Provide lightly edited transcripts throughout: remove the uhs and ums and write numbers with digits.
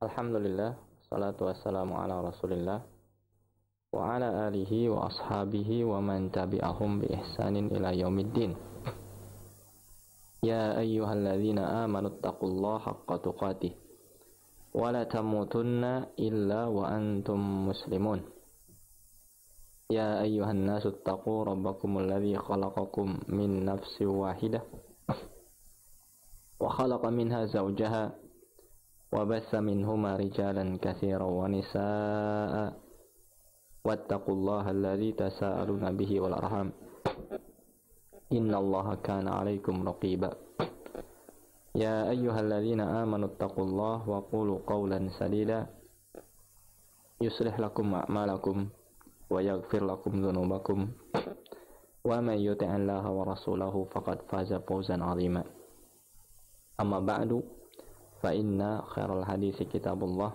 Alhamdulillah, salatu wassalamu ala rasulillah wa ala alihi wa ashabihi wa man tabi'ahum bi ihsanin ila yaumiddin. Ya ayyuhalladzina amanu taqullaha haqqa tuqatih wa la tamutunna illa wa antum muslimun. Ya ayyuhan nasu taqu rabbakumul ladzi khalaqakum min nafsin wahidah wa khalaqa minha zawjaha وبث منهما رجالا كثيرا ونساء واتقوا الله الذي تساءلون به والأرحام إن الله كان عليكم رقيبا يا أيها الذين آمنوا اتقوا الله وقولوا قولا سديدا يصلح لكم أعمالكم ويغفر لكم ذنوبكم ومن يطع الله ورسوله فقد فاز فوزا عظيما أما بعد فإن خير الحديث كتاب الله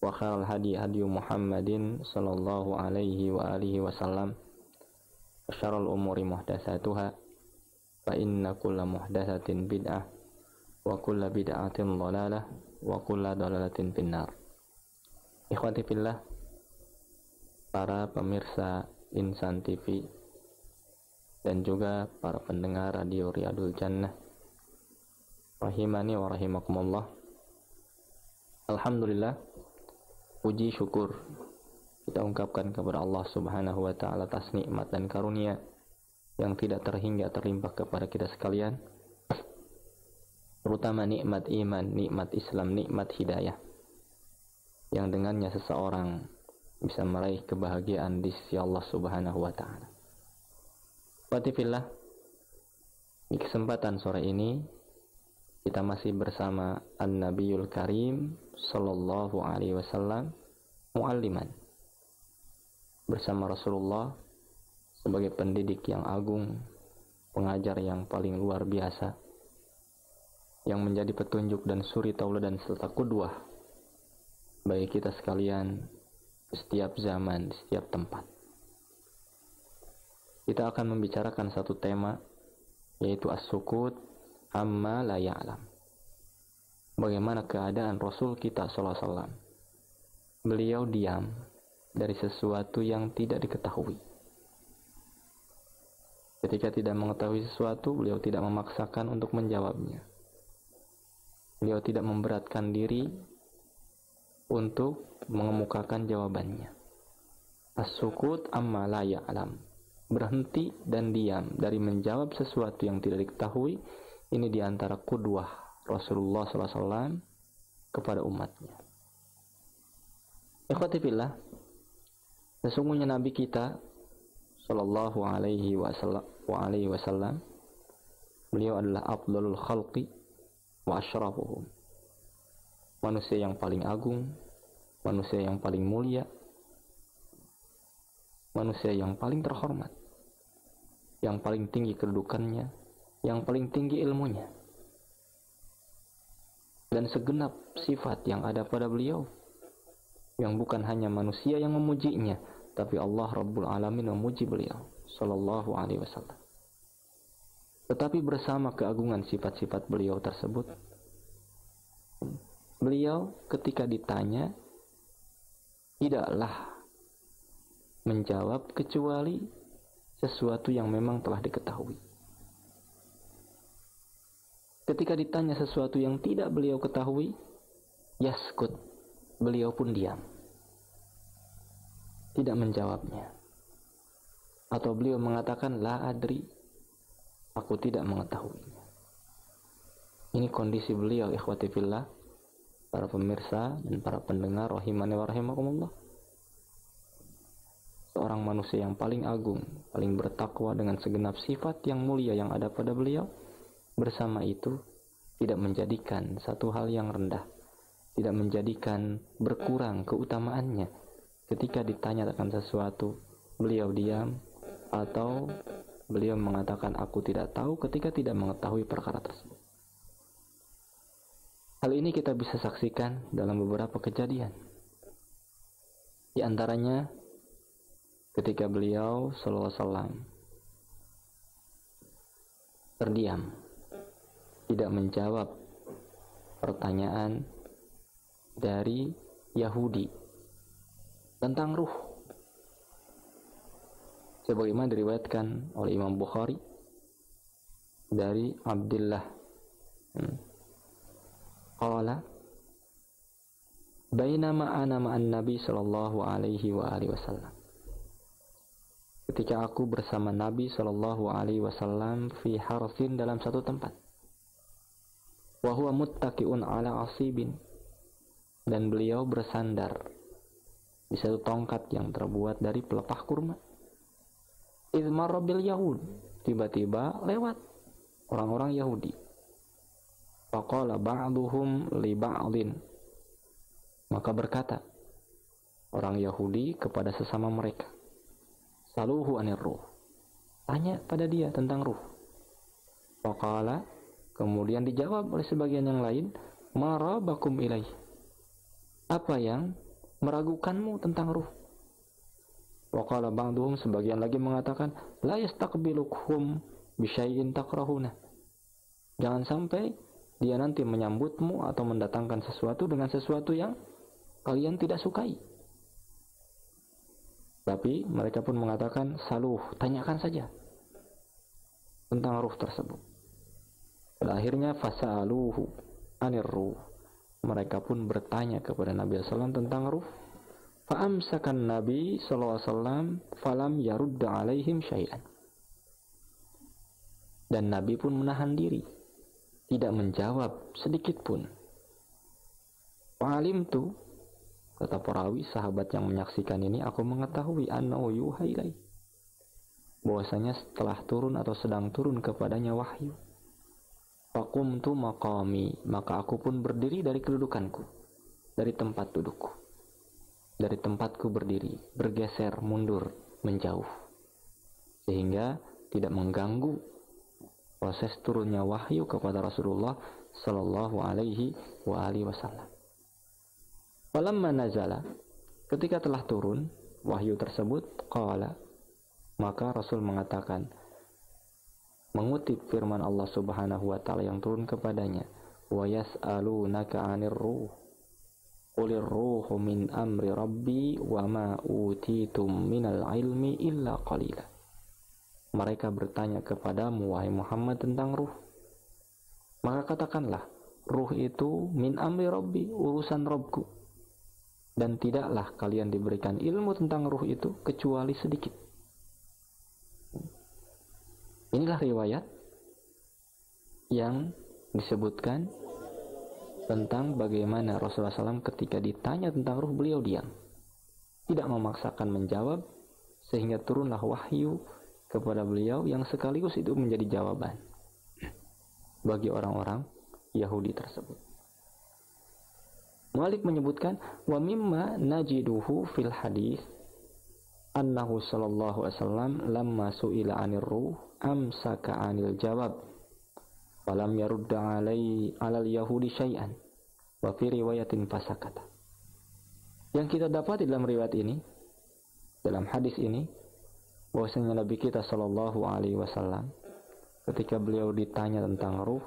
وخير الهدي هدي محمد صلى الله عليه وآله وسلم وشر الأمور محدثاتها فإن كل محدثة بدعة وكل بدعة ضلالة وكل ضلالة في النار. Ikhwati fillah, para pemirsa Insan TV dan juga para pendengar Radio Riyadul Jannah rahimani wa rahimakumullah. Alhamdulillah, puji syukur kita ungkapkan kepada Allah Subhanahu wa taala atas nikmat dan karunia yang tidak terhingga terlimpah kepada kita sekalian, terutama nikmat iman, nikmat Islam, nikmat hidayah, yang dengannya seseorang bisa meraih kebahagiaan di sisi Allah Subhanahu wa taala. Watifillah, di kesempatan sore ini kita masih bersama An-Nabiyul Karim Sallallahu Alaihi Wasallam Mu'alliman, bersama Rasulullah sebagai pendidik yang agung, pengajar yang paling luar biasa, yang menjadi petunjuk dan suri tauladan serta qudwah bagi kita sekalian setiap zaman, setiap tempat. Kita akan membicarakan satu tema, yaitu as-sukut amma la ya'lam. Bagaimana keadaan Rasul kita sallallahu alaihi wasallam? Beliau diam dari sesuatu yang tidak diketahui. Ketika tidak mengetahui sesuatu, beliau tidak memaksakan untuk menjawabnya. Beliau tidak memberatkan diri untuk mengemukakan jawabannya. As-sukut amma la ya'lam. Berhenti dan diam dari menjawab sesuatu yang tidak diketahui. Ini diantara qudwah Rasulullah SAW kepada umatnya. Ikhwati fillah, sesungguhnya Nabi kita Sallallahu Alaihi Wasallam, beliau adalah afdalul khalqi wa asyrafuhum, manusia yang paling agung, manusia yang paling mulia, manusia yang paling terhormat, yang paling tinggi kedudukannya, yang paling tinggi ilmunya, dan segenap sifat yang ada pada beliau, yang bukan hanya manusia yang memujinya, tapi Allah Rabbul Alamin memuji beliau Sallallahu Alaihi Wasallam. Tetapi bersama keagungan sifat-sifat beliau tersebut, beliau ketika ditanya tidaklah menjawab kecuali sesuatu yang memang telah diketahui. Ketika ditanya sesuatu yang tidak beliau ketahui, yaskut, beliau pun diam, tidak menjawabnya. Atau beliau mengatakan la adri, aku tidak mengetahuinya. Ini kondisi beliau, ikhwati fillah, para pemirsa dan para pendengar rahimani wa rahimakumullah. Seorang manusia yang paling agung, paling bertakwa dengan segenap sifat yang mulia yang ada pada beliau, bersama itu tidak menjadikan satu hal yang rendah, tidak menjadikan berkurang keutamaannya. Ketika ditanyakan sesuatu, beliau diam, atau beliau mengatakan aku tidak tahu ketika tidak mengetahui perkara tersebut. Hal ini kita bisa saksikan dalam beberapa kejadian. Di antaranya ketika beliau sallallahu alaihi wasallam terdiam, tidak menjawab pertanyaan dari Yahudi tentang ruh, sebagaimana diriwayatkan oleh Imam Bukhari dari Abdullah qala bainama ana ma'an Nabi sallallahu alaihi wa alihi wasallam, ketika aku bersama Nabi sallallahu alaihi wasallam fi harsin, dalam satu tempat, wa huwa muttaqiun ala asibin, dan beliau bersandar di satu tongkat yang terbuat dari pelepah kurma. Idz marra bil yahud, tiba-tiba lewat orang-orang Yahudi. Faqala ba'duhum li ba'din, maka berkata orang Yahudi kepada sesama mereka, saluhu anir ruh, tanya pada dia tentang ruh. Faqala, kemudian dijawab oleh sebagian yang lain, ma rabakum ilaih, apa yang meragukanmu tentang ruh? Waqala ba'duhum, sebagian lagi mengatakan, la yastaqbilukum bisyai'in takrahuna, jangan sampai dia nanti menyambutmu atau mendatangkan sesuatu dengan sesuatu yang kalian tidak sukai. Tapi mereka pun mengatakan, saluh, tanyakan saja tentang ruh tersebut. Pada akhirnya fasa'aluhu anir ruh, mereka pun bertanya kepada Nabi SAW tentang ruh. Fa'amsakan Nabi SAW falam yarudda alaihim syai'an, dan Nabi pun menahan diri, tidak menjawab sedikit pun. Fa'alimtu, kata perawi sahabat yang menyaksikan ini, aku mengetahui annahu yuha ilai, bahwasanya setelah turun atau sedang turun kepadanya wahyu. Faqumtu maqami, maka aku pun berdiri dari kedudukanku, dari tempat dudukku, dari tempatku berdiri, bergeser mundur, menjauh, sehingga tidak mengganggu proses turunnya wahyu kepada Rasulullah sallallahu alaihi wa alihi wasallam. Falamma nazala, ketika telah turun wahyu tersebut, qala, maka Rasul mengatakan, mengutip firman Allah Subhanahu wa taala yang turun kepadanya, wa yas'alunaka 'anir ruh qulir ruhu min amri rabbi wa ma utitum minal ilmi illa qalila. Mereka bertanya kepadamu wahai Muhammad tentang ruh, maka katakanlah, ruh itu min amri rabbi, urusan Rabbku, dan tidaklah kalian diberikan ilmu tentang ruh itu kecuali sedikit. Inilah riwayat yang disebutkan tentang bagaimana Rasulullah SAW ketika ditanya tentang ruh, beliau diam, tidak memaksakan menjawab, sehingga turunlah wahyu kepada beliau yang sekaligus itu menjadi jawaban bagi orang-orang Yahudi tersebut. Mu'allif menyebutkan, wa mimma najiduhu fil hadis annahu sallallahu alaihi wasallam lamma su'ila 'anir ruh amsaka 'anil jawab falam yarudda alal yahudi syai'an wa fi riwayatin fasakata. Yang kita dapat dalam riwayat ini, dalam hadis ini, bahwasanya Nabi kita sallallahu alaihi wasallam ketika beliau ditanya tentang ruh,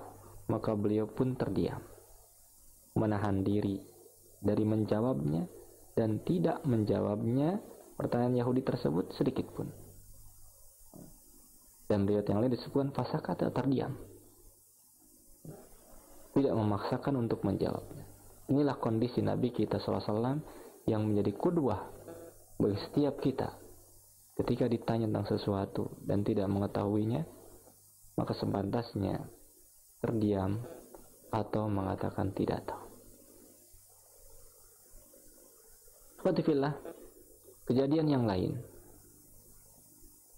maka beliau pun terdiam, menahan diri dari menjawabnya dan tidak menjawabnya pertanyaan Yahudi tersebut sedikit pun. Dan riwayat yang lain disebutkan fasakata, terdiam, tidak memaksakan untuk menjawabnya. Inilah kondisi Nabi kita SAW yang menjadi qudwah bagi setiap kita. Ketika ditanya tentang sesuatu dan tidak mengetahuinya, maka sepantasnya terdiam atau mengatakan tidak tahu. Fatifillah, kejadian yang lain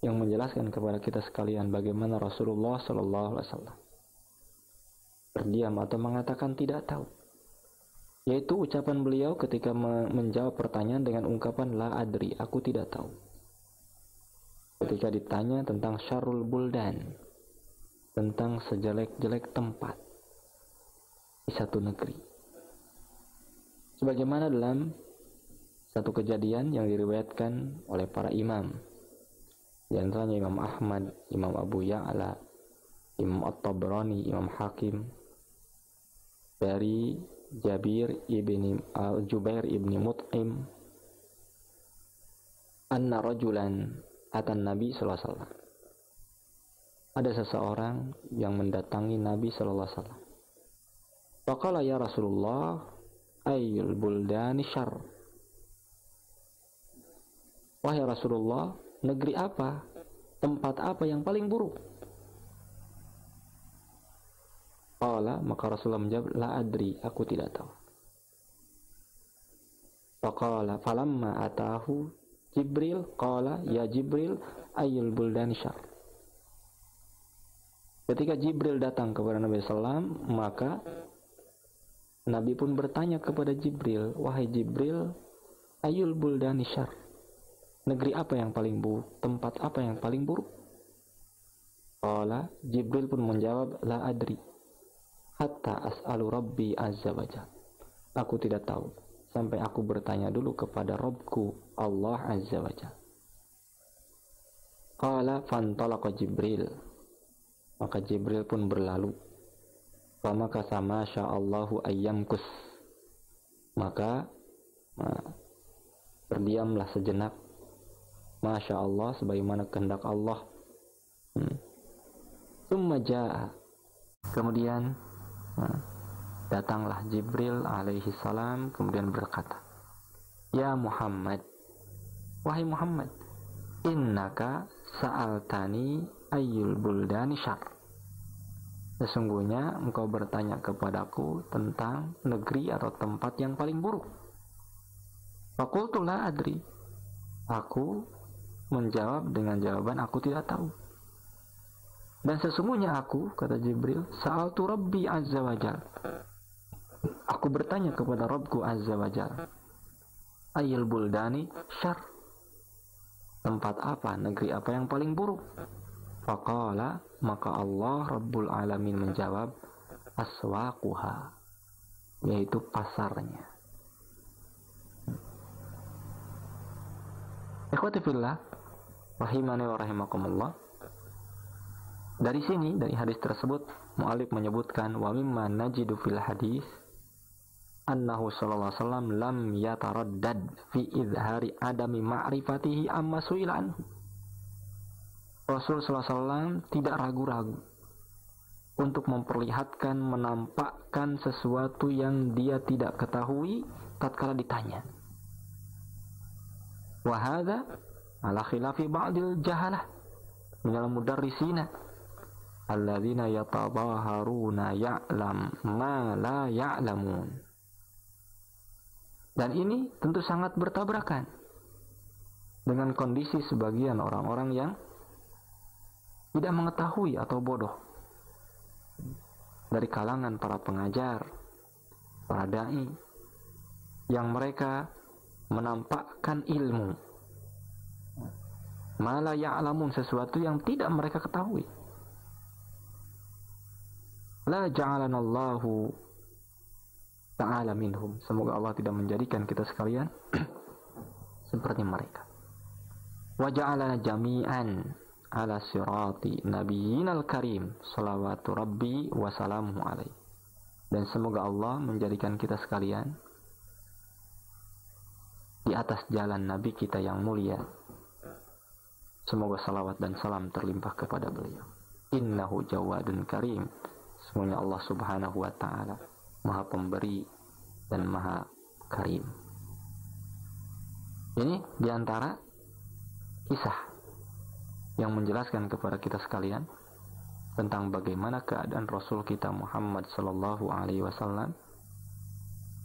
yang menjelaskan kepada kita sekalian bagaimana Rasulullah SAW terdiam atau mengatakan tidak tahu, yaitu ucapan beliau ketika menjawab pertanyaan dengan ungkapan la adri, aku tidak tahu, ketika ditanya tentang syarrul buldan, tentang sejelek-jelek tempat di satu negeri. Sebagaimana dalam satu kejadian yang diriwayatkan oleh para imam, di antaranya Imam Ahmad, Imam Abu Ya'la, Imam At-Tabrani, Imam Hakim, dari Jubair ibni Mut'im anna rajulan atan Nabi sallallahu alaihi wasallam. Ada seseorang yang mendatangi Nabi sallallahu alaihi wasallam. Faqala ya Rasulullah, ayyul buldani syarr? Wahai Rasulullah, negeri apa, tempat apa yang paling buruk? Qala, maka Rasulullah menjawab, la adri, aku tidak tahu. Faqala falamma atahu Jibril, qala ya Jibril, ayyul buldani syarr? Ketika Jibril datang kepada Nabi SAW, maka Nabi pun bertanya kepada Jibril, wahai Jibril, ayyul buldani syarr? Negeri apa yang paling buruk? Tempat apa yang paling buruk? Qala, Jibril pun menjawab, la adri, hatta as'alu Rabbi azza wa jalla. Aku tidak tahu, sampai aku bertanya dulu kepada Rabbku, Allah azza wa jalla. Qala fantalaqa Jibril. Maka Jibril pun berlalu. Famaka sama sya'allahu ayyamkus. Maka berdiamlah sejenak. Masya Allah, sebagaimana kehendak Allah. Tsumma jaa. Kemudian datanglah Jibril alaihi salam, kemudian berkata, ya Muhammad, wahai Muhammad, innaka sa'altani ayyul buldani syarr? Sesungguhnya engkau bertanya kepadaku tentang negeri atau tempat yang paling buruk. Faqultu la adri. Aku menjawab dengan jawaban aku tidak tahu. Dan sesungguhnya aku, kata Jibril, sa'altu Rabbi azza wa jalla. Aku bertanya kepada Rabbku azza wa jalla, ayyul buldani syarr? Tempat apa, negeri apa yang paling buruk? Faqala, maka Allah Rabbul Alamin menjawab, aswaquha, yaitu pasarnya. Ikhwati fillah, rahimani wa rahimakumullah. Dari sini, dari hadis tersebut, mu'alif menyebutkan, wa mimma najidu fil hadis annahu sallallahu alaihi wasallam lam yataraddad fi izhari adami ma'rifatihi amma su'ila anhu. Rasul sallallahu alaihi wasallam tidak ragu-ragu untuk memperlihatkan, menampakkan sesuatu yang dia tidak ketahui tatkala ditanya. Wa hadza ala khilafi ba'dil jahalah minal mudarrisina alladzina yatabaharuna ya'lam ma la ya'lamun. Dan ini tentu sangat bertabrakan dengan kondisi sebagian orang-orang yang tidak mengetahui atau bodoh dari kalangan para pengajar, para dai, yang mereka menampakkan ilmu ma la ya'lamun, sesuatu yang tidak mereka ketahui. La ja'alanallahu ta'ala minhum. Semoga Allah tidak menjadikan kita sekalian seperti mereka. Wa ja'alana jami'an ala sirati nabiyyinal karim salawatu rabbi wa salamuhu alaihi. Dan semoga Allah menjadikan kita sekalian di atas jalan Nabi kita yang mulia. Semoga salawat dan salam terlimpah kepada beliau. Innahu jawadun karim. Semuanya Allah subhanahu wa ta'ala Maha pemberi dan Maha karim. Ini diantara kisah yang menjelaskan kepada kita sekalian tentang bagaimana keadaan Rasul kita Muhammad sallallahu alaihi wasallam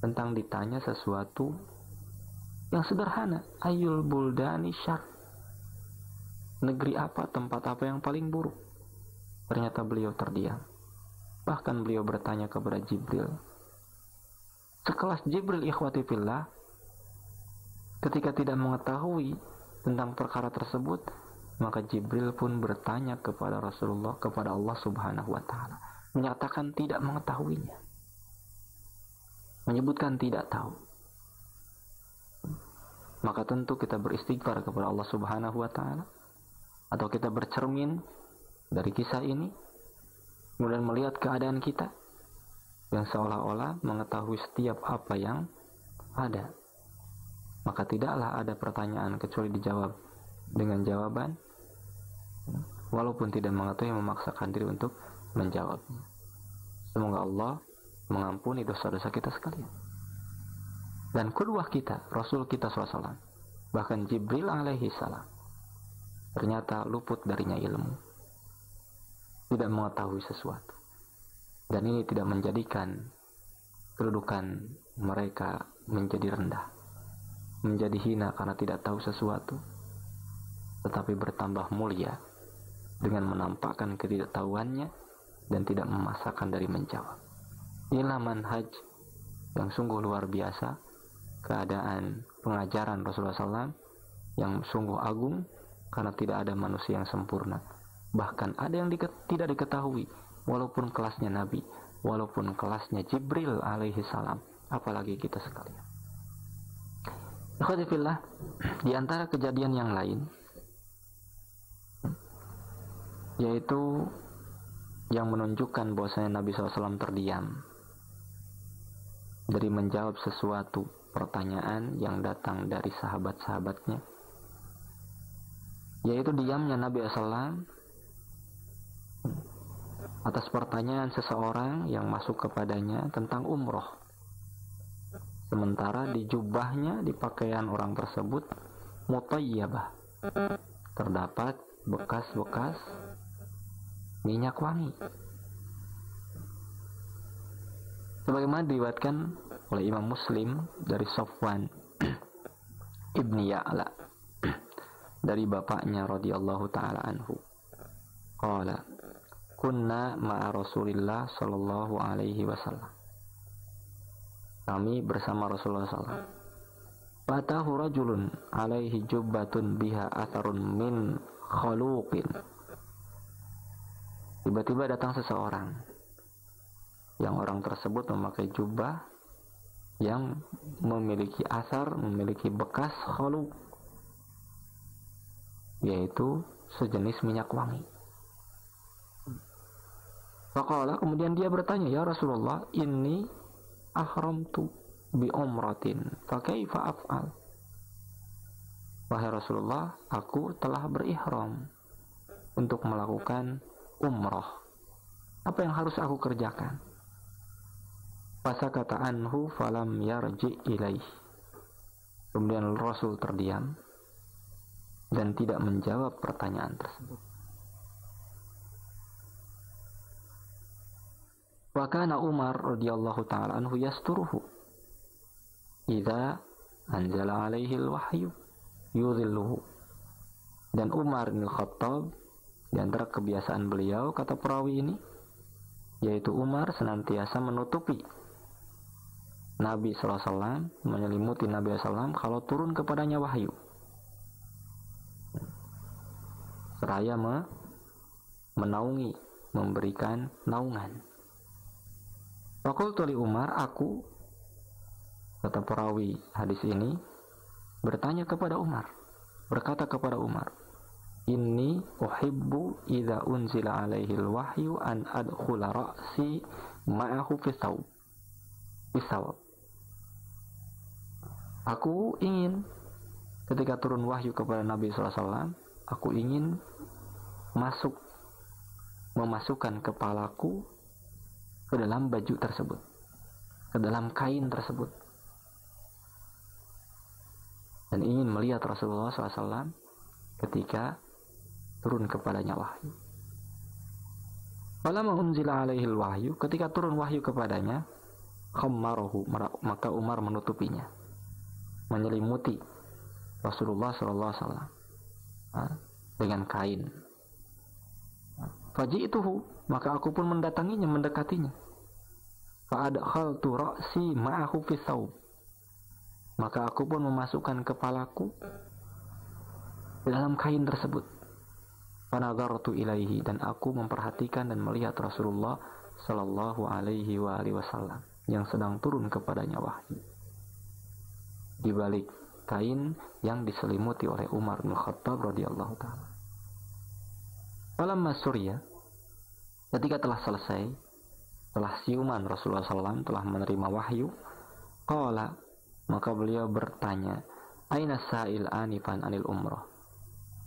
tentang ditanya sesuatu yang sederhana, ayyul buldani syarr? Negeri apa, tempat apa yang paling buruk? Ternyata beliau terdiam. Bahkan beliau bertanya kepada Jibril. Sekelas Jibril, ikhwati fillah, ketika tidak mengetahui tentang perkara tersebut, maka Jibril pun bertanya kepada Rasulullah, kepada Allah subhanahu wa ta'ala, menyatakan tidak mengetahuinya, menyebutkan tidak tahu. Maka tentu kita beristighfar kepada Allah subhanahu wa ta'ala, atau kita bercermin dari kisah ini, kemudian melihat keadaan kita, yang seolah-olah mengetahui setiap apa yang ada. Maka tidaklah ada pertanyaan kecuali dijawab dengan jawaban, walaupun tidak mengetahui memaksakan diri untuk menjawabnya. Semoga Allah mengampuni dosa-dosa kita sekalian. Dan kedua kita, Rasul kita SAW, bahkan Jibril alaihi salam, ternyata luput darinya ilmu, tidak mengetahui sesuatu. Dan ini tidak menjadikan kedudukan mereka menjadi rendah, menjadi hina karena tidak tahu sesuatu, tetapi bertambah mulia dengan menampakkan ketidaktahuannya dan tidak memaksakan dari menjawab. Inilah manhaj yang sungguh luar biasa, keadaan pengajaran Rasulullah SAW yang sungguh agung, karena tidak ada manusia yang sempurna. Bahkan ada yang tidak diketahui, walaupun kelasnya Nabi, walaupun kelasnya Jibril alaihi salam, apalagi kita sekalian. Ikhwatifillah, di antara kejadian yang lain, yaitu yang menunjukkan bahwasanya Nabi SAW terdiam dari menjawab sesuatu pertanyaan yang datang dari sahabat-sahabatnya, yaitu diamnya Nabi SAW atas pertanyaan seseorang yang masuk kepadanya tentang umroh, sementara di jubahnya, di pakaian orang tersebut, mutayyabah, terdapat bekas-bekas minyak wangi, sebagaimana diriwayatkan oleh Imam Muslim dari Safwan ibni Ya'la dari bapaknya radhiyallahu taala anhu, qala kunna ma'a Rasulillah sallallahu alaihi wasallam, kami bersama Rasulullah SAW. Fatahu rajulun alaihi jubbatun biha atharun min khaluqin. Tiba-tiba datang seseorang yang orang tersebut memakai jubah yang memiliki asar, memiliki bekas khaluq, yaitu sejenis minyak wangi. Faqala, kemudian dia bertanya, ya Rasulullah, inni ahramtu bi umratin fa kaifa af'al. Wahai Rasulullah, aku telah berihram untuk melakukan umrah. Apa yang harus aku kerjakan? Fasakata anhu falam yarji ilaih. Kemudian Rasul terdiam dan tidak menjawab pertanyaan tersebut. Wa kana Umar radhiyallahu ta'ala anhu yasturuhu idza anzala alaihi al-wahyu yudhilluhu. Dan Umar bin Khattab, di antara kebiasaan beliau, kata perawi ini, yaitu Umar senantiasa menutupi Nabi SAW, menyelimuti Nabi SAW kalau turun kepadanya wahyu, seraya menaungi, memberikan naungan. Faqultu li Umar, aku, kata perawi hadis ini, bertanya kepada Umar, berkata kepada Umar, inni uhibbu idza unzila alaihi alwahyu an adkhula ra'si ma'ahu fi thawb. Aku ingin ketika turun wahyu kepada Nabi SAW, aku ingin memasukkan kepalaku ke dalam baju tersebut, ke dalam kain tersebut, dan ingin melihat Rasulullah SAW ketika turun kepadanya wahyu. Falamma unzila alaihi wahyu, ketika turun wahyu kepadanya, khammarahu, maka Umar menutupinya, menyelimuti Rasulullah SAW dengan kain. Faji'tuhu, maka aku pun mendatanginya, mendekatinya. Fa'adkhaltu ra'si ma'ahu fi thawb, maka aku pun memasukkan kepalaku ke dalam kain tersebut. Fanadhartu ilaihi, dan aku memperhatikan dan melihat Rasulullah sallallahu alaihi wasallam yang sedang turun kepadanya wahyu di balik kain yang diselimuti oleh Umar bin Khattab radhiyallahu taala. Falamma surya, ketika telah selesai setelah siuman Rasulullah SAW telah menerima wahyu, qala, maka beliau bertanya, aina sa'il anifan anil umrah,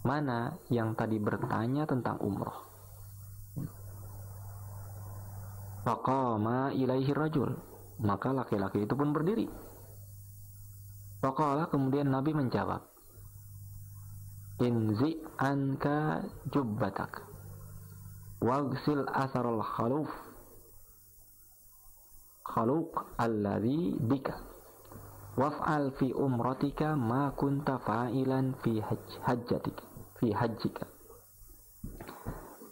mana yang tadi bertanya tentang umrah? Faqama ilaihi rajul, maka laki-laki itu pun berdiri. Faqala, kemudian Nabi menjawab, inzi anka jubbatak waghsil atharal khaluq alladhi bika waf'al fi umratika ma kunta fa'ilan fi hajjika.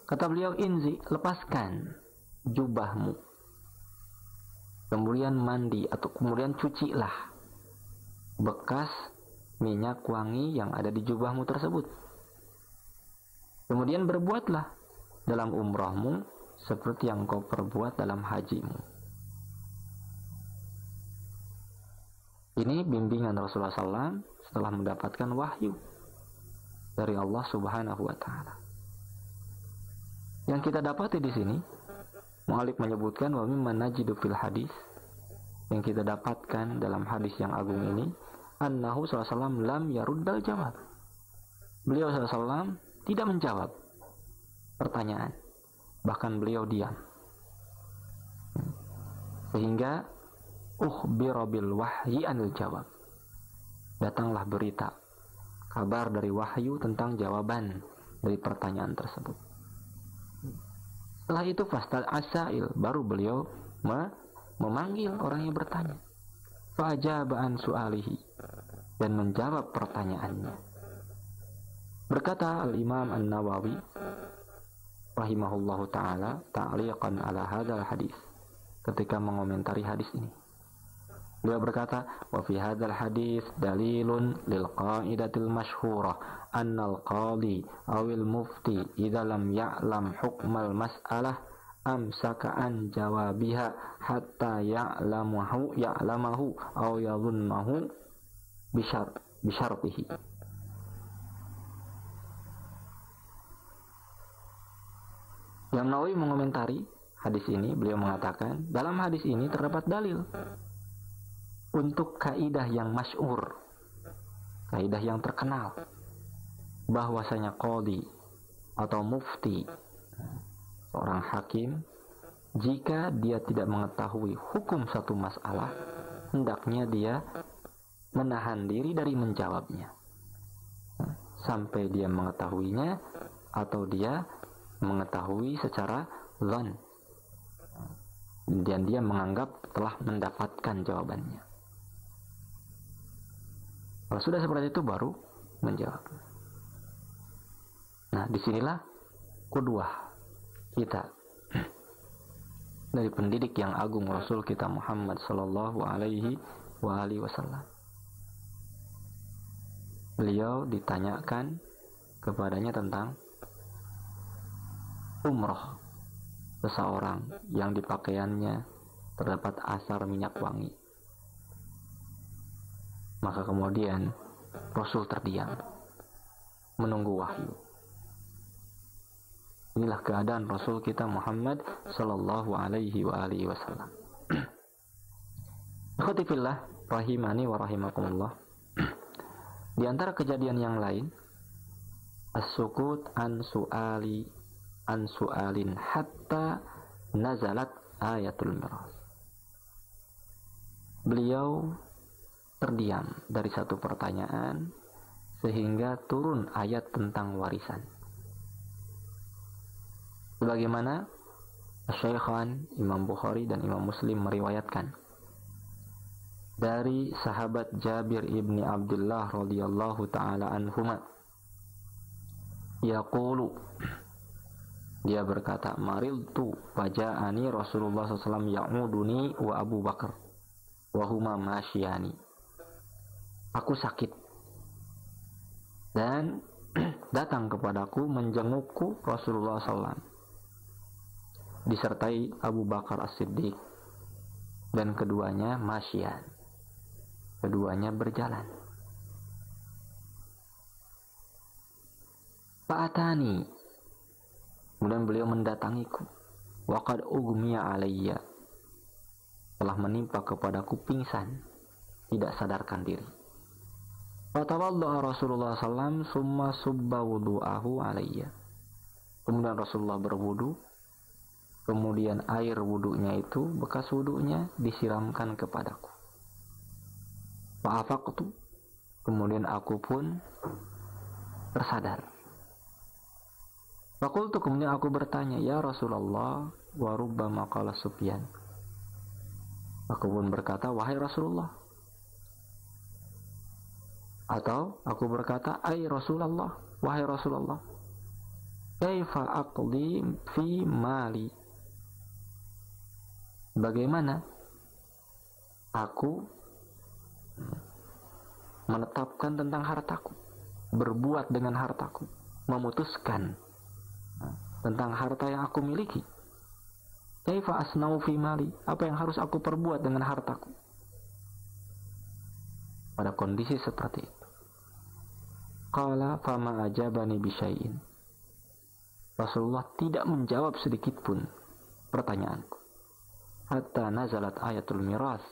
Kata beliau, inzi, lepaskan jubahmu, kemudian mandi atau kemudian cucilah bekas minyak wangi yang ada di jubahmu tersebut. Kemudian berbuatlah dalam umrahmu seperti yang kau perbuat dalam hajimu. Ini bimbingan Rasulullah SAW setelah mendapatkan wahyu dari Allah Subhanahu wa Ta'ala. Yang kita dapati di sini, mu'allif menyebutkan wa mimman najidu fil hadis, yang kita dapatkan dalam hadis yang agung ini, annahu SAW lam yaruddal jawab. Beliau SAW tidak menjawab pertanyaan, bahkan beliau diam. Sehingga ukhbira bil wahyi anil jawab, datanglah berita, kabar dari wahyu tentang jawaban dari pertanyaan tersebut. Setelah itu fastal asail, baru beliau memanggil orang yang bertanya, fa'ajaba an su'alihi, dan menjawab pertanyaannya. Berkata Al-Imam An-Nawawi rahimahullahu ta'ala ta'liqan ala hadzal hadis, ketika mengomentari hadis ini, beliau berkata, wa fi hadzal hadis dalilun lil qa'idatil masyhurah annal qadi awil mufti idza lam ya'lam hukmal mas'alah amsaka an jawabiha hatta ya'lamahu aw yadhunnahu bisyartihi. Yang Nawawi mengomentari hadis ini, beliau mengatakan, dalam hadis ini terdapat dalil untuk kaidah yang masyhur, kaidah yang terkenal, bahwasanya qadhi atau mufti, seorang hakim, jika dia tidak mengetahui hukum satu masalah, hendaknya dia menahan diri dari menjawabnya sampai dia mengetahuinya, atau dia mengetahui secara zon dan dia menganggap telah mendapatkan jawabannya. Kalau sudah seperti itu baru menjawab. Nah, disinilah qudwah kita dari pendidik yang agung Rasul kita Muhammad sallallahu alaihi wasallam. Beliau ditanyakan kepadanya tentang umrah seseorang yang di pakaiannya terdapat asar minyak wangi. Maka kemudian Rasul terdiam menunggu wahyu. Inilah keadaan Rasul kita Muhammad sallallahu alaihi wasallam. Ikhwati fillah rahimani wa rahimakumullah. Di antara kejadian yang lain, as-sukut an su'alin hatta nazalat ayatul miras. Beliau terdiam dari satu pertanyaan sehingga turun ayat tentang warisan. Sebagaimana Syaikhan Imam Bukhari dan Imam Muslim meriwayatkan dari sahabat Jabir ibni Abdullah radhiyallahu taala anhuma, yaqulu, dia berkata, mariltu faja'ani Rasulullah SAW ya'uduni wa Abu Bakar wa huma masyiyani. Aku sakit dan datang kepadaku menjengukku Rasulullah SAW disertai Abu Bakar As-Siddiq, dan keduanya masyian, keduanya berjalan. Fa'atani, kemudian beliau mendatangiku, waqad ugmiya alayya, telah menimpa kepadaku pingsan, tidak sadarkan diri. Fatawadda'a Rasulullah SAW summa subba wudu'ahu alayya. Kemudian Rasulullah berwudu, kemudian air wudunya itu, bekas wudunya disiramkan kepadaku. Fa'afaqtu, kemudian aku pun tersadar. Faqultu, kemudian aku bertanya, ya Rasulullah, wa rubbama qala Sufyan. Aku pun berkata, wahai Rasulullah. Atau aku berkata, ai Rasulullah, wahai Rasulullah, kaifa aqdi fi mali, bagaimana aku menetapkan tentang hartaku, berbuat dengan hartaku, memutuskan tentang harta yang aku miliki. Kaifa asnau fi mali, apa yang harus aku perbuat dengan hartaku pada kondisi seperti itu. Qala fama ajabani bisyai'in. Rasulullah tidak menjawab sedikit pun pertanyaanku. Hatta nazalat ayatul miras,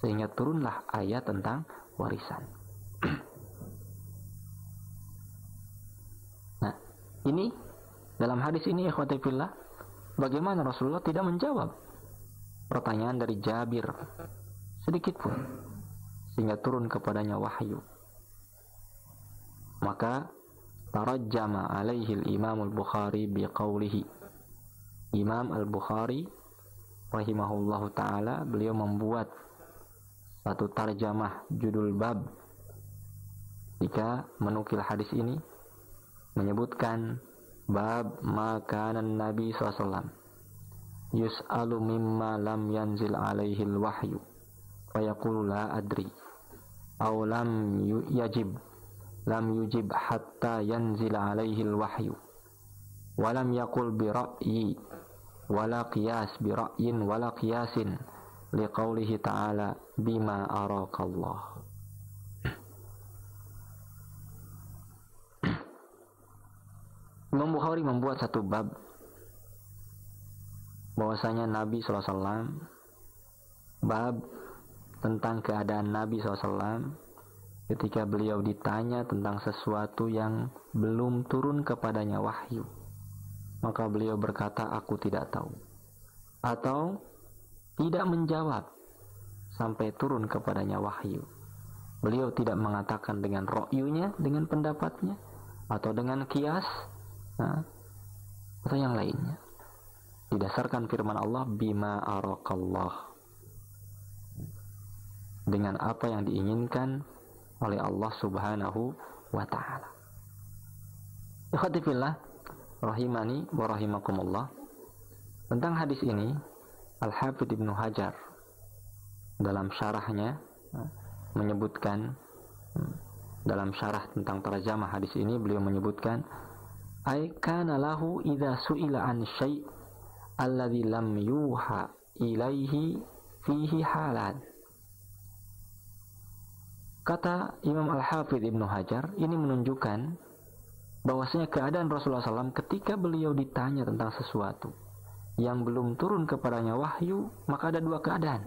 sehingga turunlah ayat tentang warisan. Nah, ini dalam hadis ini ikhwati fillah, bagaimana Rasulullah tidak menjawab pertanyaan dari Jabir sedikit pun, sehingga turun kepadanya wahyu. Maka tarajjama alaihi al-Imam al-Bukhari biqaulihi. Imam al-Bukhari rahimahullahu ta'ala, beliau membuat satu tarjamah judul bab jika menukil hadis ini, menyebutkan bab makanan Nabi SAW yus'alu mimma lam yanzil alaihi al-wahyu fayaqulu la adri aw lam yujib hatta yanzila alaihi al-wahyu wa lam yaqul bi ra'yi wala qiyas bi ra'yin wala qiyasin liqaulihi ta'ala bima arakallah. Imam Bukhari membuat satu bab bahwasanya Nabi SAW, bab tentang keadaan Nabi SAW ketika beliau ditanya tentang sesuatu yang belum turun kepadanya wahyu, maka beliau berkata, aku tidak tahu, atau tidak menjawab sampai turun kepadanya wahyu. Beliau tidak mengatakan dengan ro'yunya, dengan pendapatnya, atau dengan kias, atau yang lainnya. Didasarkan firman Allah, bima arakallah, dengan apa yang diinginkan oleh Allah subhanahu wa ta'ala. Ikhwati fillah, rahimani wa rahimakumullah. Tentang hadis ini, Al-Hafidh Ibnu Hajar dalam syarahnya menyebutkan, dalam syarah tentang tarjamah hadis ini, beliau menyebutkan, ay kana lahu idza su'ila an syai' alladhi lam yuha ilaihi fihi halan. Kata Imam Al-Hafidh Ibnu Hajar, ini menunjukkan bahwasanya keadaan Rasulullah SAW ketika beliau ditanya tentang sesuatu yang belum turun kepadanya wahyu, maka ada dua keadaan.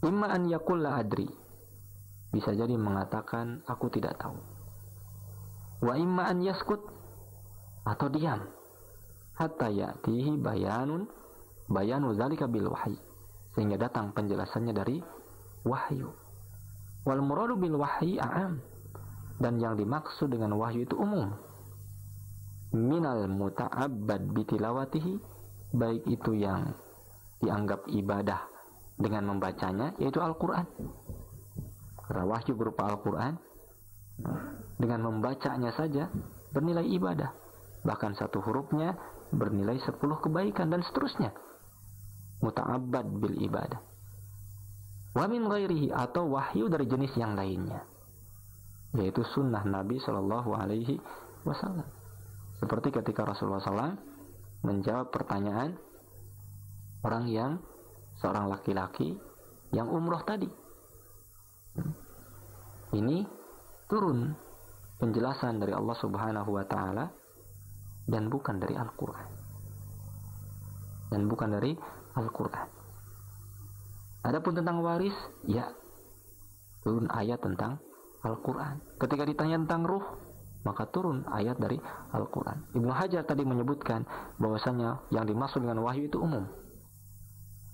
Imma an yaqul la adri, bisa jadi mengatakan aku tidak tahu. Wa imma an yaskut, atau diam. Hatta ya'tihi bayanu zalika bil wahyi, sehingga datang penjelasannya dari wahyu. Wal muradu bil wahyi a'am, dan yang dimaksud dengan wahyu itu umum. Minal muta'abbad bitilawatihi, baik itu yang dianggap ibadah dengan membacanya, yaitu Al-Quran. Karena wahyu berupa Al-Quran, dengan membacanya saja bernilai ibadah. Bahkan satu hurufnya bernilai 10 kebaikan dan seterusnya. Muta'abbad bil ibadah. Wa min ghairihi, atau wahyu dari jenis yang lainnya, yaitu sunnah Nabi Shallallahu Alaihi Wasallam. Seperti ketika Rasulullah SAW menjawab pertanyaan seorang laki-laki yang umroh tadi. Ini turun penjelasan dari Allah Subhanahu Wa Taala dan bukan dari Al-Quran. Adapun tentang waris, ya turun ayat tentang Al-Quran. Ketika ditanya tentang ruh, maka turun ayat dari Al-Quran. Ibnu Hajar tadi menyebutkan bahwasanya yang dimaksud dengan wahyu itu umum.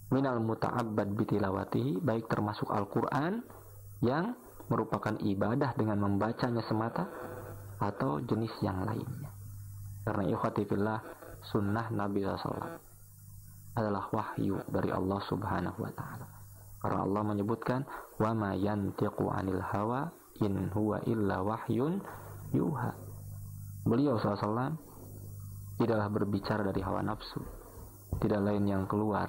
Minal muta'abbad bitilawatihi, baik termasuk Al-Quran yang merupakan ibadah dengan membacanya semata atau jenis yang lainnya. Karena ikhwati fillah, sunnah Nabi SAW adalah wahyu dari Allah Subhanahu wa ta'ala. Karena Allah menyebutkan wa ma yantiqu 'anil hawa in huwa illa wahyun yuha. Beliau SAW tidaklah berbicara dari hawa nafsu, tidak lain yang keluar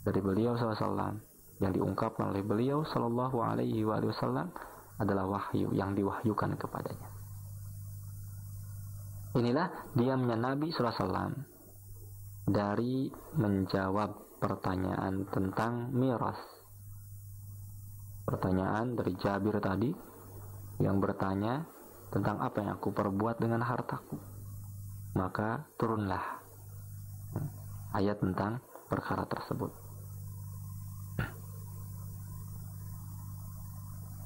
dari beliau SAW, yang diungkapkan oleh beliau Sallallahu Alaihi Wasallam adalah wahyu yang diwahyukan kepadanya. Inilah diamnya Nabi SAW dari menjawab pertanyaan tentang miras. Pertanyaan dari Jabir tadi yang bertanya tentang apa yang aku perbuat dengan hartaku. Maka turunlah ayat tentang perkara tersebut.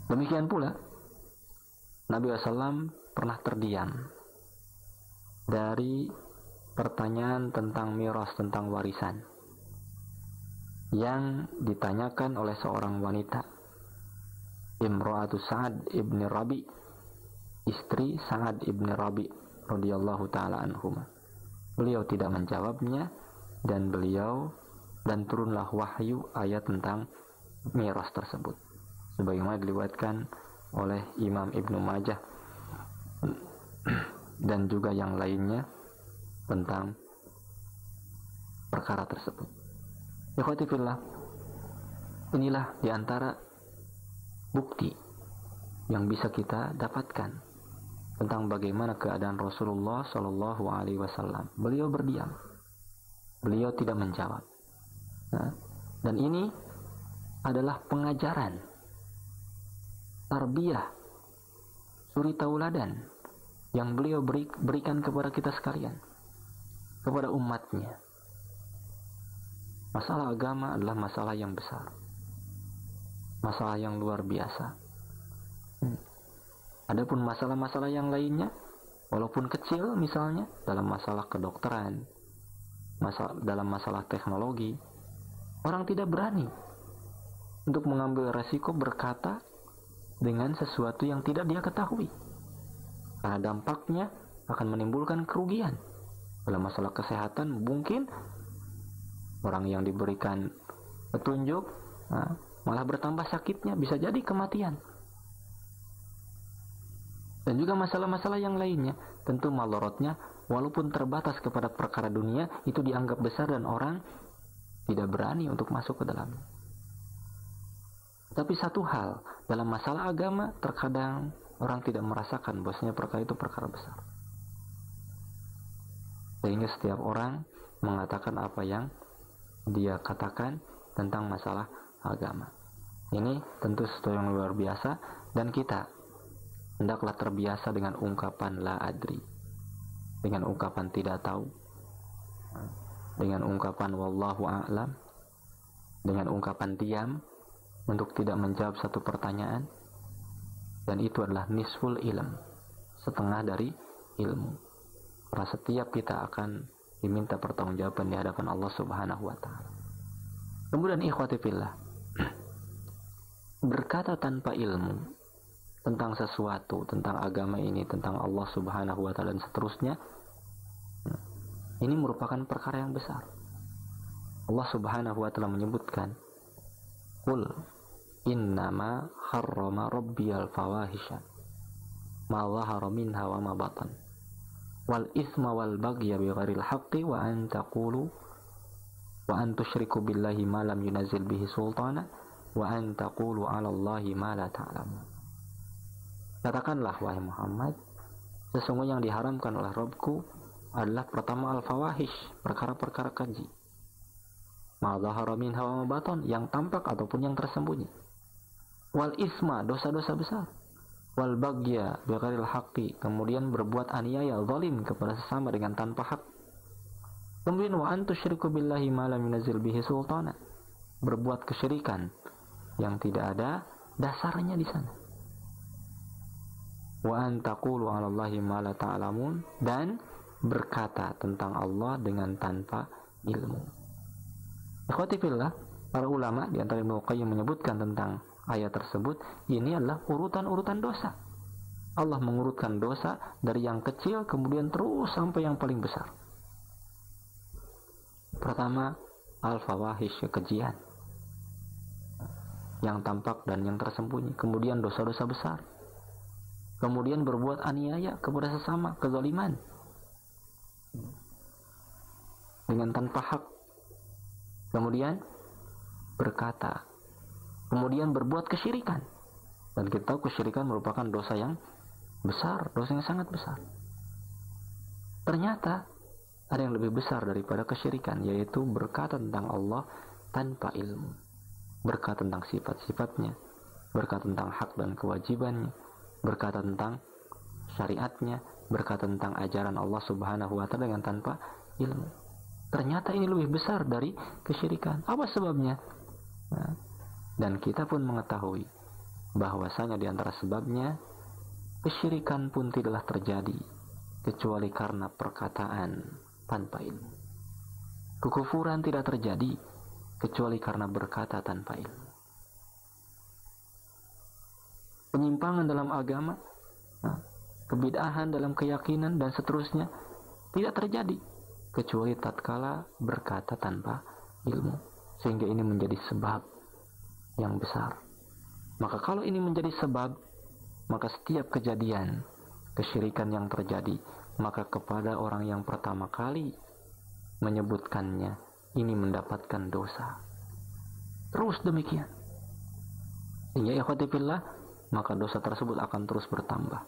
Demikian pula Nabi SAW pernah terdiam dari pertanyaan tentang miras, tentang warisan yang ditanyakan oleh seorang wanita, Imra'atu Sa'ad ibn Rabi, istri Sa'ad ibn Rabi radhiyallahu ta'ala anhuma. Beliau tidak menjawabnya dan turunlah wahyu ayat tentang miras tersebut, sebagaimana diriwayatkan oleh Imam Ibnu Majah dan juga yang lainnya tentang perkara tersebut. Ikhwati fillah, inilah diantara bukti yang bisa kita dapatkan tentang bagaimana keadaan Rasulullah Shallallahu Alaihi Wasallam. Beliau berdiam, beliau tidak menjawab. Dan ini adalah pengajaran, tarbiyah, suri tauladan yang beliau berikan kepada kita sekalian, kepada umatnya. Masalah agama adalah masalah yang besar, masalah yang luar biasa. Adapun masalah-masalah yang lainnya, walaupun kecil, misalnya dalam masalah kedokteran, dalam masalah teknologi, orang tidak berani untuk mengambil resiko berkata dengan sesuatu yang tidak dia ketahui, karena dampaknya akan menimbulkan kerugian. Dalam masalah kesehatan, mungkin orang yang diberikan petunjuk malah bertambah sakitnya, bisa jadi kematian. Dan juga masalah-masalah yang lainnya, tentu malorotnya walaupun terbatas kepada perkara dunia, itu dianggap besar dan orang tidak berani untuk masuk ke dalamnya. Tapi satu hal, dalam masalah agama terkadang orang tidak merasakan bahwasanya perkara itu perkara besar, sehingga setiap orang mengatakan apa yang dia katakan tentang masalah agama. Ini tentu sesuatu yang luar biasa, dan kita hendaklah terbiasa dengan ungkapan la adri, dengan ungkapan tidak tahu, dengan ungkapan wallahu a'lam, dengan ungkapan diam untuk tidak menjawab satu pertanyaan. Dan itu adalah nisful ilm, setengah dari ilmu. Karena setiap kita akan diminta pertanggungjawaban di hadapan Allah Subhanahu wa ta'ala. Kemudian ikhwati fillah, berkata tanpa ilmu tentang sesuatu, tentang agama ini, tentang Allah Subhanahu wa ta'ala dan seterusnya, ini merupakan perkara yang besar. Allah Subhanahu wa ta'ala menyebutkan, qul innama harrama rabbiyal fawahisha ma zahara minha wa ma batan wal isma wal baghya bighairil haqqi wa an taqulu wa an tusyriku billahi ma lam yunazil bihi sultana wa an taqulu 'ala Allahi ma la ta'lamun. Katakanlah wahai Muhammad, sesungguhnya yang diharamkan oleh Rabbku adalah pertama al-fawahish, perkara-perkara keji, ma zahara minha wa ma batan, yang tampak ataupun yang tersembunyi, wal isma, dosa-dosa besar, wal baghya bighairil haqqi, kemudian berbuat aniaya, zalim kepada sesama dengan tanpa hak, kemudian wa an tusyriku billahi ma lam yunzil bihi sultana, berbuat kesyirikan yang tidak ada dasarnya di sana. Wa an taqulu 'alallahi ma la ta'lamun, dan berkata tentang Allah dengan tanpa ilmu. Ikhwati fillah, para ulama di antara Ibnu Qayyim menyebutkan tentang ayat tersebut, ini adalah urutan-urutan dosa. Allah mengurutkan dosa dari yang kecil kemudian terus sampai yang paling besar. Pertama, al-fawahish, kekejian yang tampak dan yang tersembunyi. Kemudian dosa-dosa besar. Kemudian berbuat aniaya kepada sesama, kezaliman dengan tanpa hak. Kemudian berkata, kemudian berbuat kesyirikan. Dan kita tahu kesyirikan merupakan dosa yang besar, dosa yang sangat besar. Ternyata ada yang lebih besar daripada kesyirikan, yaitu berkata tentang Allah tanpa ilmu, berkata tentang sifat-sifatnya, berkata tentang hak dan kewajibannya, berkata tentang syariatnya, berkata tentang ajaran Allah Subhanahu wa Ta'ala dengan tanpa ilmu. Ternyata ini lebih besar dari kesyirikan. Apa sebabnya? Nah, dan kita pun mengetahui bahwasanya di antara sebabnya, kesyirikan pun tidaklah terjadi kecuali karena perkataan tanpa ilmu. Kekufuran tidak terjadi kecuali karena berkata tanpa ilmu. Penyimpangan dalam agama, kebid'ahan dalam keyakinan dan seterusnya tidak terjadi kecuali tatkala berkata tanpa ilmu. Sehingga ini menjadi sebab yang besar. Maka kalau ini menjadi sebab, maka setiap kejadian kesyirikan yang terjadi, maka kepada orang yang pertama kali menyebutkannya, ini mendapatkan dosa. Terus demikian. Sehingga ikhwati fillah, maka dosa tersebut akan terus bertambah.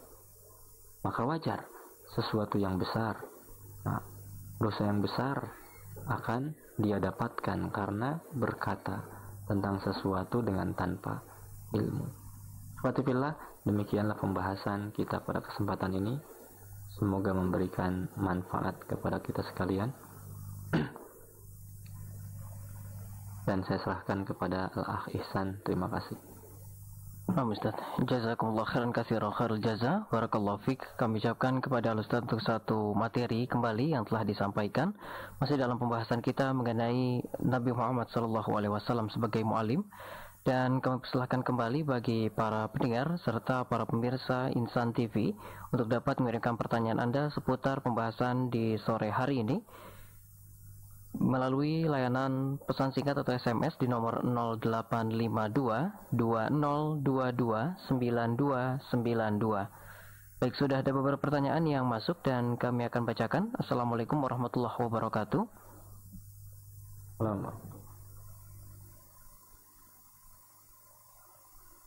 Maka wajar sesuatu yang besar, dosa yang besar akan dia dapatkan karena berkata tentang sesuatu dengan tanpa ilmu. Ikhwati fillah, demikianlah pembahasan kita pada kesempatan ini. Semoga memberikan manfaat kepada kita sekalian. Dan saya serahkan kepada Al-Akh Ihsan. Terima kasih. Ustaz, jazakumullah khairan katsiran, khairul jaza, barakallahu fik. Kami ucapkan kepada Ustaz untuk satu materi kembali yang telah disampaikan masih dalam pembahasan kita mengenai Nabi Muhammad SAW sebagai mu'alim. Dan kami persilahkan kembali bagi para pendengar serta para pemirsa Insan TV untuk dapat mengirimkan pertanyaan Anda seputar pembahasan di sore hari ini melalui layanan pesan singkat atau SMS di nomor 0852 2022 9292. Baik, sudah ada beberapa pertanyaan yang masuk dan kami akan bacakan. Assalamualaikum warahmatullahi wabarakatuh.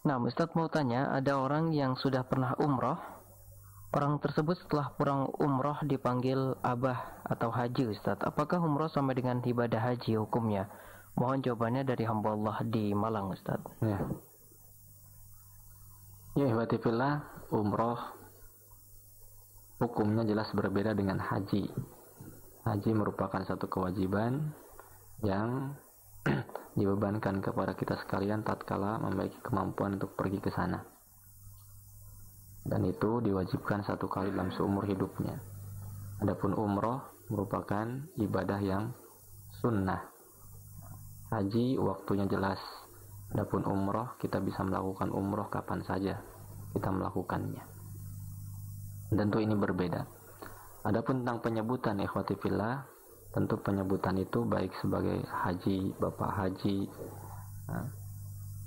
Nah, Ustadz mau tanya, ada orang yang sudah pernah umroh. Orang tersebut setelah pulang umroh dipanggil abah atau haji, Ustadz. Apakah umroh sama dengan ibadah haji hukumnya? Mohon jawabannya dari hamba Allah di Malang, Ustadz. Ya, ikhwati fillah, umroh hukumnya jelas berbeda dengan haji. Haji merupakan satu kewajiban yang dibebankan kepada kita sekalian tatkala memiliki kemampuan untuk pergi ke sana, dan itu diwajibkan satu kali dalam seumur hidupnya. Adapun umroh merupakan ibadah yang sunnah. Haji waktunya jelas, adapun umroh kita bisa melakukan umroh kapan saja kita melakukannya. Dan tentu ini berbeda. Adapun tentang penyebutan, ikhwati fillah, tentu penyebutan itu baik sebagai haji, bapak haji,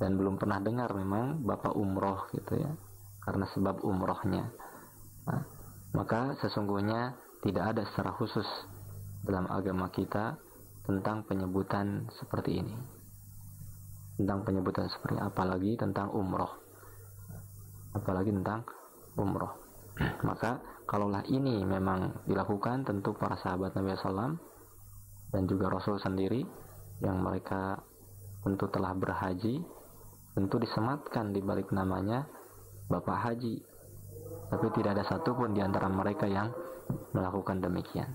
dan belum pernah dengar memang bapak umroh gitu ya, karena sebab umrohnya. Maka sesungguhnya tidak ada secara khusus dalam agama kita tentang penyebutan seperti ini, tentang penyebutan seperti apalagi tentang umroh, apalagi tentang umroh. Maka kalaulah ini memang dilakukan, tentu para sahabat Nabi SAW dan juga Rasul sendiri yang mereka tentu telah berhaji, tentu disematkan di balik namanya Bapak Haji. Tapi tidak ada satupun di antara mereka yang melakukan demikian.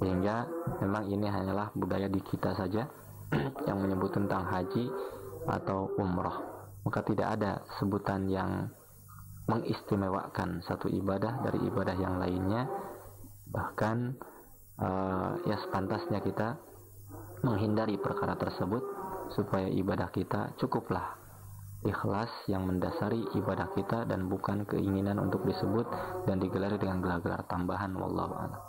Sehingga memang ini hanyalah budaya di kita saja, yang menyebut tentang haji atau umrah, maka tidak ada sebutan yang mengistimewakan satu ibadah dari ibadah yang lainnya. Bahkan ya sepantasnya kita menghindari perkara tersebut, supaya ibadah kita cukuplah ikhlas yang mendasari ibadah kita, dan bukan keinginan untuk disebut dan digelari dengan gelar-gelar tambahan. Wallahu a'lam.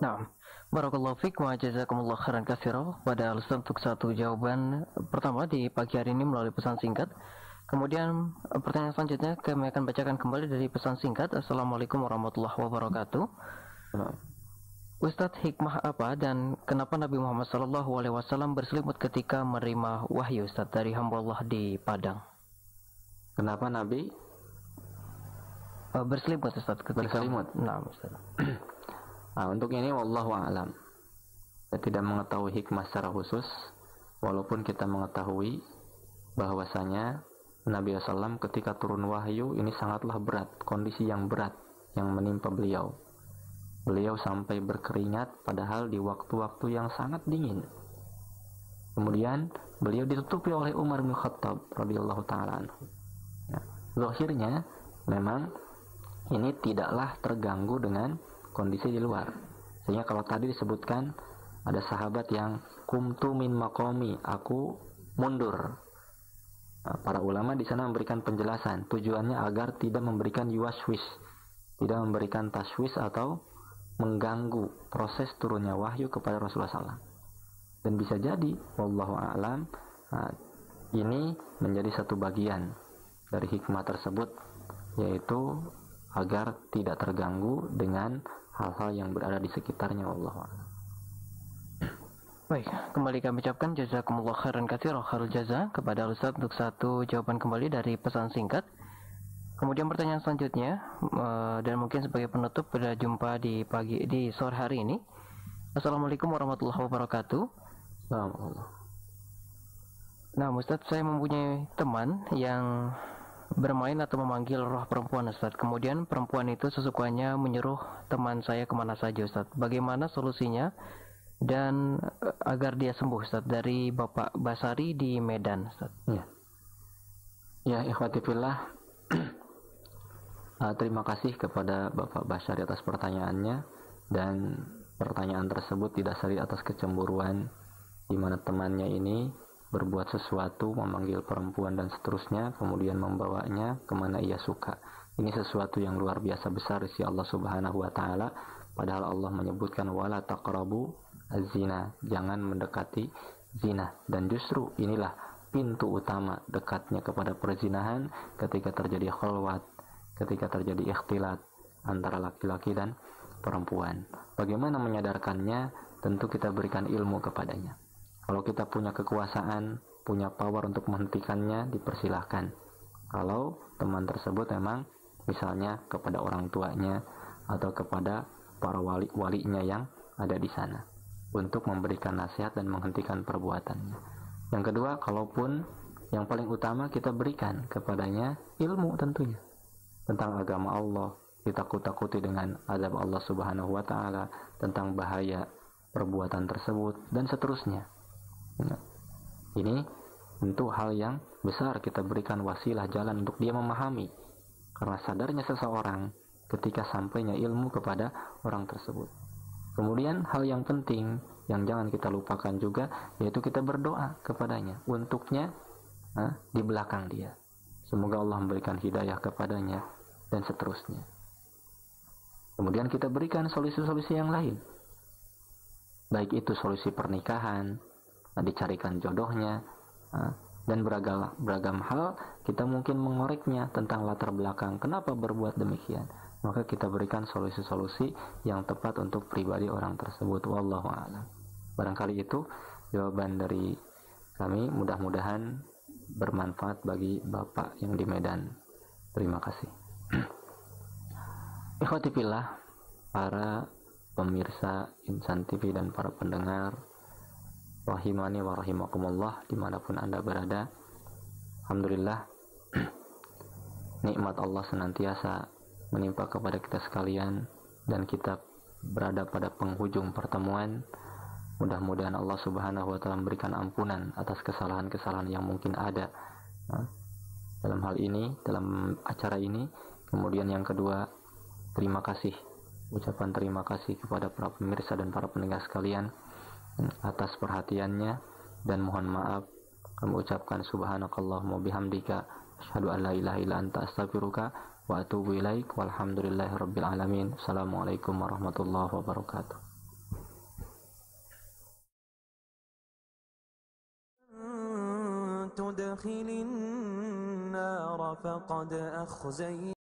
Nah, barakallahu fiik wa jazakumullah khairan katsira pada Ustaz untuk satu jawaban pertama di pagi hari ini melalui pesan singkat. Kemudian pertanyaan selanjutnya kami akan bacakan kembali dari pesan singkat. Assalamualaikum warahmatullahi wabarakatuh. Ustadz, hikmah apa dan kenapa Nabi Muhammad SAW berselimut ketika menerima wahyu, Ustadz, dari hamba Allah di Padang? Kenapa Nabi berselimut, Ustadz, ketika berselimut? Nah, Ustadz. Nah, untuk ini wallahu a'lam. Saya tidak mengetahui hikmah secara khusus, walaupun kita mengetahui bahwasanya Nabi SAW ketika turun wahyu ini sangatlah berat, kondisi yang berat yang menimpa beliau. Beliau sampai berkeringat padahal di waktu-waktu yang sangat dingin. Kemudian beliau ditutupi oleh Umar bin Khattab radhiyallahu taala anhu. Zahirnya memang ini tidaklah terganggu dengan kondisi di luar. Sehingga kalau tadi disebutkan ada sahabat yang kumtu min maqami, aku mundur. Nah, para ulama di sana memberikan penjelasan tujuannya agar tidak memberikan yuwaswis, tidak memberikan taswis atau mengganggu proses turunnya wahyu kepada Rasulullah SAW. Dan bisa jadi wallahu a'lam, ini menjadi satu bagian dari hikmah tersebut, yaitu agar tidak terganggu dengan hal-hal yang berada di sekitarnya. Wallahu a'lam. Baik, kembali kami ucapkan jazakumullah khairan katsira khairul jaza kepada Ustaz untuk satu jawaban kembali dari pesan singkat. Kemudian pertanyaan selanjutnya, dan mungkin sebagai penutup pada jumpa di sore hari ini. Assalamualaikum warahmatullahi wabarakatuh. Assalamualaikum. Nah, Ustaz, saya mempunyai teman yang bermain atau memanggil roh perempuan, Ustaz. Kemudian perempuan itu sesukanya menyuruh teman saya kemana saja, Ustaz. Bagaimana solusinya dan agar dia sembuh, Ustaz? Dari Bapak Basari di Medan, Ustaz. Ya, ikhwati fillah. Terima kasih kepada Bapak Basari atas pertanyaannya, dan pertanyaan tersebut didasari atas kecemburuan di mana temannya ini berbuat sesuatu, memanggil perempuan dan seterusnya, kemudian membawanya kemana ia suka. Ini sesuatu yang luar biasa besar di sisi Allah Subhanahu wa taala, padahal Allah menyebutkan wala taqrabu az-zina, jangan mendekati zina, dan justru inilah pintu utama dekatnya kepada perzinahan ketika terjadi khalwat, ketika terjadi ikhtilat antara laki-laki dan perempuan. Bagaimana menyadarkannya? Tentu kita berikan ilmu kepadanya. Kalau kita punya kekuasaan, punya power untuk menghentikannya, dipersilahkan. Kalau teman tersebut memang misalnya kepada orang tuanya atau kepada para walinya yang ada di sana, untuk memberikan nasihat dan menghentikan perbuatannya. Yang kedua, kalaupun yang paling utama kita berikan kepadanya ilmu tentunya tentang agama Allah, ditakut-takuti dengan azab Allah Subhanahu wa taala, tentang bahaya perbuatan tersebut dan seterusnya. Nah, ini tentu hal yang besar, kita berikan wasilah jalan untuk dia memahami, karena sadarnya seseorang ketika sampainya ilmu kepada orang tersebut. Kemudian hal yang penting yang jangan kita lupakan juga, yaitu kita berdoa kepadanya untuknya di belakang dia. Semoga Allah memberikan hidayah kepadanya dan seterusnya. Kemudian kita berikan solusi-solusi yang lain, baik itu solusi pernikahan, dicarikan jodohnya, dan beragam hal kita mungkin mengoreknya tentang latar belakang kenapa berbuat demikian. Maka kita berikan solusi-solusi yang tepat untuk pribadi orang tersebut. Wallahu a'lam. Barangkali itu jawaban dari kami, mudah-mudahan bermanfaat bagi Bapak yang di Medan. Terima kasih. Ikhwati fillah, para pemirsa Insan TV dan para pendengar rahimani wa rahimakumullah dimanapun Anda berada, alhamdulillah nikmat Allah senantiasa menimpa kepada kita sekalian, dan kita berada pada penghujung pertemuan Mudah-mudahan Allah Subhanahu wa taala memberikan ampunan atas kesalahan-kesalahan yang mungkin ada dalam hal ini, dalam acara ini. Kemudian yang kedua, terima kasih, ucapan terima kasih kepada para pemirsa dan para pendengar sekalian atas perhatiannya, dan mohon maaf kami ucapkan subhanakallahumma bihamdika asyhadu an la ilaha illa anta astaghfiruka wa atubu ilaik walhamdulillahirabbil alamin. Assalamualaikum warahmatullahi wabarakatuh. تدخل النار فقد أخزيت